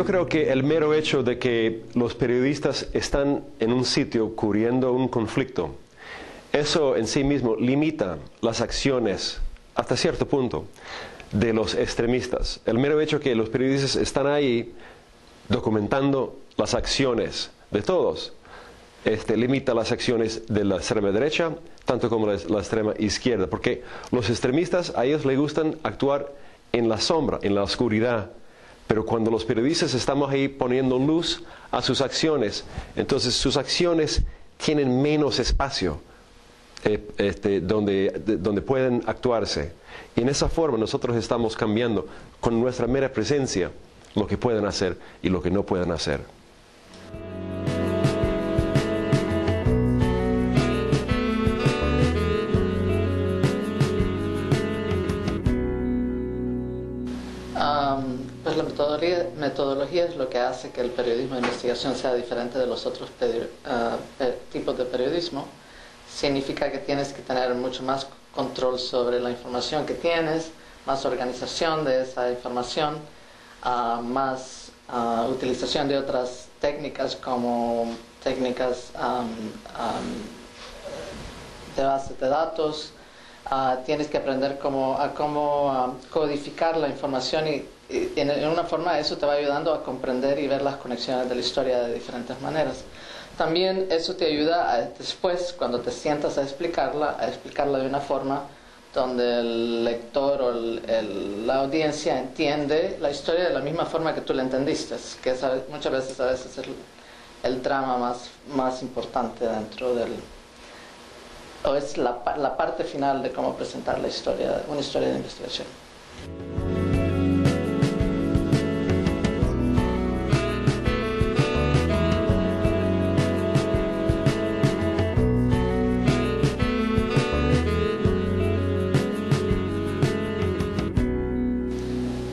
yo creo que el mero hecho de que los periodistas están en un sitio cubriendo un conflicto, eso en sí mismo limita las acciones hasta cierto punto de los extremistas. El mero hecho que los periodistas están ahí documentando las acciones de todos, limita las acciones de la extrema derecha, tanto como la extrema izquierda, porque los extremistas a ellos les gustan actuar en la sombra, en la oscuridad, pero cuando los periodistas estamos ahí poniendo luz a sus acciones, entonces sus acciones tienen menos espacio donde pueden actuarse. Y en esa forma nosotros estamos cambiando con nuestra mera presencia lo que pueden hacer y lo que no pueden hacer. Pues la metodología es lo que hace que el periodismo de investigación sea diferente de los otros tipos de periodismo. Significa que tienes que tener mucho más control sobre la información que tienes, más organización de esa información, más utilización de otras técnicas como técnicas de bases de datos. Tienes que aprender cómo codificar la información y en una forma eso te va ayudando a comprender y ver las conexiones de la historia de diferentes maneras. También eso te ayuda después, cuando te sientas a explicarla de una forma donde el lector o la audiencia entiende la historia de la misma forma que tú la entendiste, que muchas veces es el drama más importante dentro o es la parte final de cómo presentar una historia de investigación.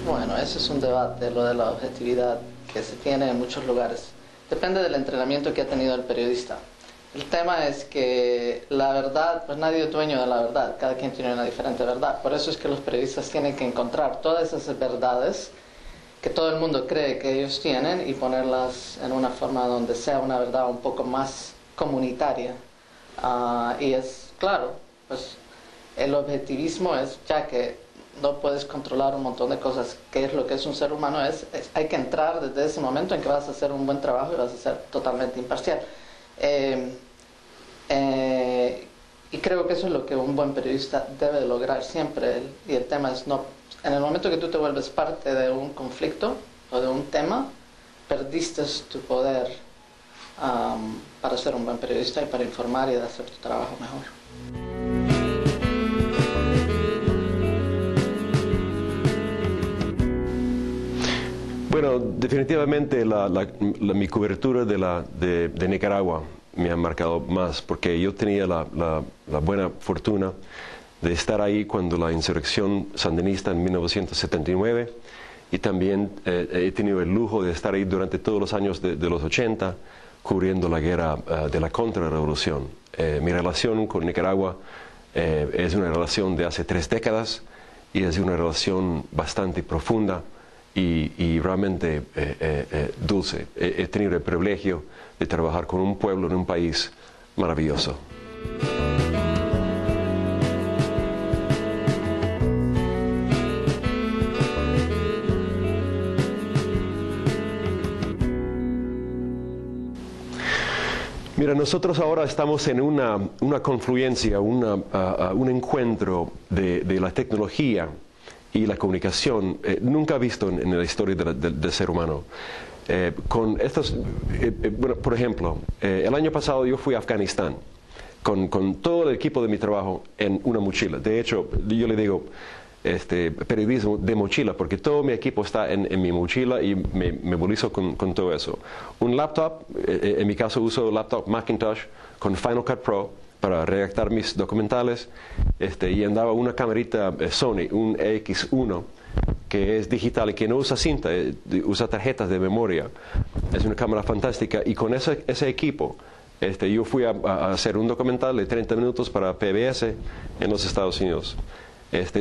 Bueno, ese es un debate, lo de la objetividad que se tiene en muchos lugares. Depende del entrenamiento que ha tenido el periodista. El tema es que la verdad, pues nadie es dueño de la verdad, cada quien tiene una diferente verdad. Por eso es que los periodistas tienen que encontrar todas esas verdades que todo el mundo cree que ellos tienen y ponerlas en una forma donde sea una verdad un poco más comunitaria. Y es claro, pues el objetivismo es, ya que no puedes controlar un montón de cosas, qué es lo que es un ser humano, hay que entrar desde ese momento en que vas a hacer un buen trabajo y vas a ser totalmente imparcial. Y creo que eso es lo que un buen periodista debe lograr siempre, y el tema es en el momento que tú te vuelves parte de un conflicto o de un tema, perdiste tu poder para ser un buen periodista y para informar y hacer tu trabajo mejor. Bueno, definitivamente mi cobertura de Nicaragua me ha marcado más, porque yo tenía la buena fortuna de estar ahí cuando la insurrección sandinista en 1979, y también he tenido el lujo de estar ahí durante todos los años de los 80, cubriendo la guerra de la contrarrevolución. Mi relación con Nicaragua es una relación de hace 3 décadas, y es una relación bastante profunda y realmente dulce. He tenido el privilegio de trabajar con un pueblo en un país maravilloso. Mira, nosotros ahora estamos en una confluencia, un encuentro de la tecnología y la comunicación nunca visto en la historia del ser humano. Con estos, bueno, por ejemplo, el año pasado yo fui a Afganistán con todo el equipo de mi trabajo en una mochila. De hecho, yo le digo periodismo de mochila, porque todo mi equipo está en mi mochila y me movilizo con todo eso. Un laptop, en mi caso uso laptop Macintosh con Final Cut Pro para redactar mis documentales, y andaba una camarita Sony, un EX1, que es digital y que no usa cinta, usa tarjetas de memoria. Es una cámara fantástica, y con ese equipo yo fui a hacer un documental de 30 minutos para PBS en los Estados Unidos.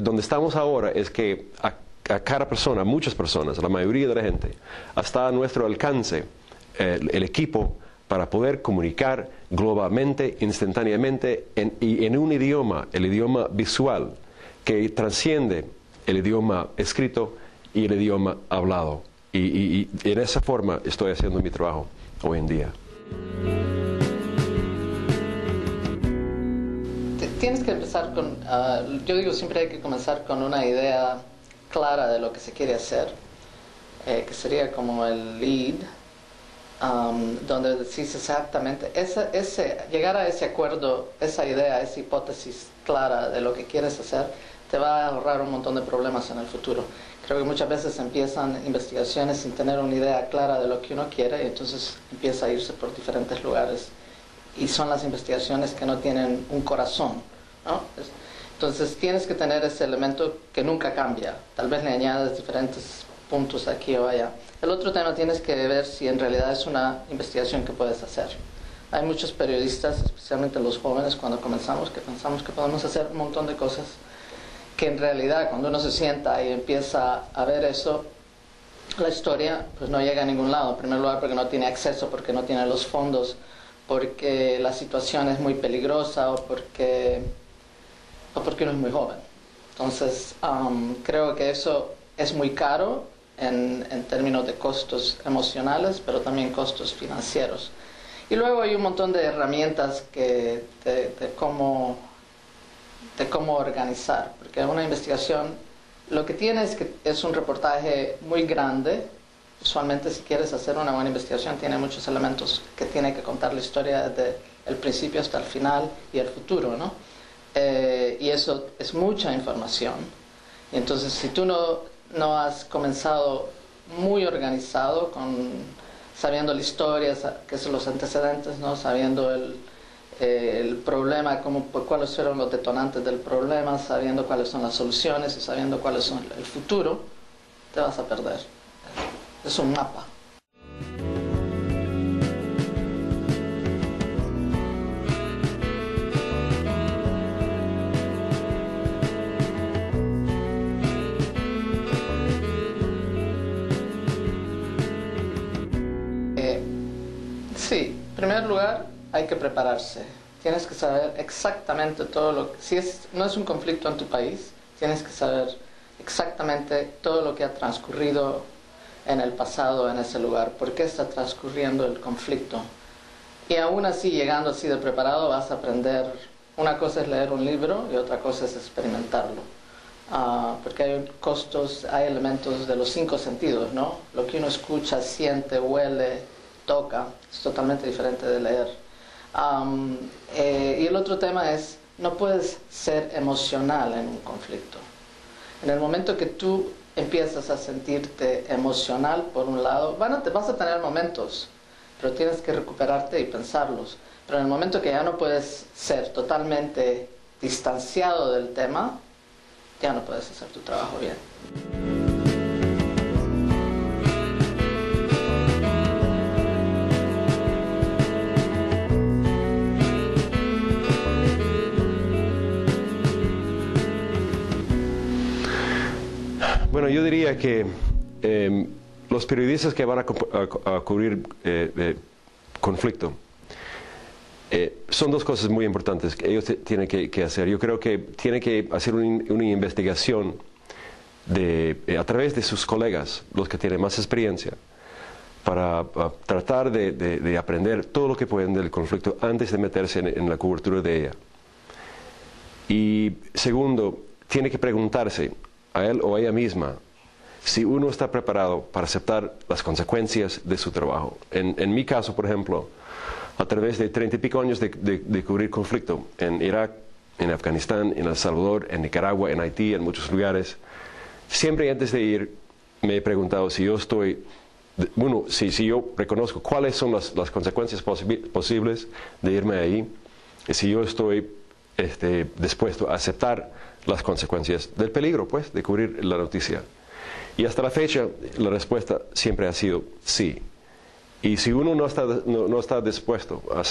Donde estamos ahora es que a cada persona, a muchas personas, a la mayoría de la gente, está a nuestro alcance el equipo para poder comunicar globalmente, instantáneamente, y en un idioma, el idioma visual, que trasciende el idioma escrito y el idioma hablado. Y en esa forma estoy haciendo mi trabajo hoy en día. Tienes que empezar con, yo digo siempre hay que comenzar con una idea clara de lo que se quiere hacer, que sería como el lead, donde decís exactamente, llegar a ese acuerdo, esa idea, esa hipótesis clara de lo que quieres hacer, te va a ahorrar un montón de problemas en el futuro. Creo que muchas veces empiezan investigaciones sin tener una idea clara de lo que uno quiere y entonces empieza a irse por diferentes lugares. Y son las investigaciones que no tienen un corazón, ¿no? Entonces tienes que tener ese elemento que nunca cambia. Tal vez le añades diferentes puntos aquí o allá. El otro tema tienes que ver si en realidad es una investigación que puedes hacer. Hay muchos periodistas, especialmente los jóvenes, cuando comenzamos, que pensamos que podemos hacer un montón de cosas que en realidad cuando uno se sienta y empieza a ver eso, la historia pues no llega a ningún lado. En primer lugar porque no tiene acceso, porque no tiene los fondos, porque la situación es muy peligrosa o porque uno es muy joven. Entonces creo que eso es muy caro en términos de costos emocionales, pero también costos financieros. Y luego hay un montón de herramientas de cómo organizar, porque una investigación lo que tiene es que es un reportaje muy grande. Usualmente si quieres hacer una buena investigación tiene muchos elementos que tiene que contar la historia desde el principio hasta el final y el futuro, ¿no? Y eso es mucha información. Y entonces si tú no has comenzado muy organizado, sabiendo la historia, que son los antecedentes, ¿no? Sabiendo el problema, cuáles fueron los detonantes del problema, sabiendo cuáles son las soluciones y sabiendo cuáles son el futuro, te vas a perder. Es un mapa. Sí, en primer lugar hay que prepararse. Tienes que saber exactamente todo lo que... no es un conflicto en tu país, tienes que saber exactamente todo lo que ha transcurrido en el pasado en ese lugar, por qué está transcurriendo el conflicto. Y aún así, llegando así de preparado, vas a aprender. Una cosa es leer un libro y otra cosa es experimentarlo. Porque hay elementos de los 5 sentidos, ¿no? Lo que uno escucha, siente, huele, toca, es totalmente diferente de leer. Y el otro tema es, no puedes ser emocional en un conflicto. En el momento que tú empiezas a sentirte emocional, por un lado, vas a tener momentos, pero tienes que recuperarte y pensarlos. Pero en el momento que ya no puedes ser totalmente distanciado del tema, ya no puedes hacer tu trabajo bien. Bueno, yo diría que los periodistas que van a cubrir conflicto, son 2 cosas muy importantes que ellos tienen que hacer. Yo creo que tienen que hacer una investigación a través de sus colegas, los que tienen más experiencia, para tratar de aprender todo lo que pueden del conflicto antes de meterse en la cobertura de ella. Y segundo, tiene que preguntarse a él o a ella misma si uno está preparado para aceptar las consecuencias de su trabajo. En mi caso, por ejemplo, a través de 30 y pico años de cubrir conflicto en Irak, en Afganistán, en El Salvador, en Nicaragua, en Haití, en muchos lugares, siempre antes de ir me he preguntado si yo si yo reconozco cuáles son las consecuencias posibles de irme ahí, y si yo estoy dispuesto a aceptar las consecuencias del peligro, pues, de cubrir la noticia. Y hasta la fecha, la respuesta siempre ha sido sí. Y si uno no está dispuesto a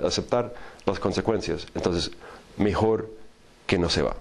aceptar las consecuencias, entonces mejor que no se va.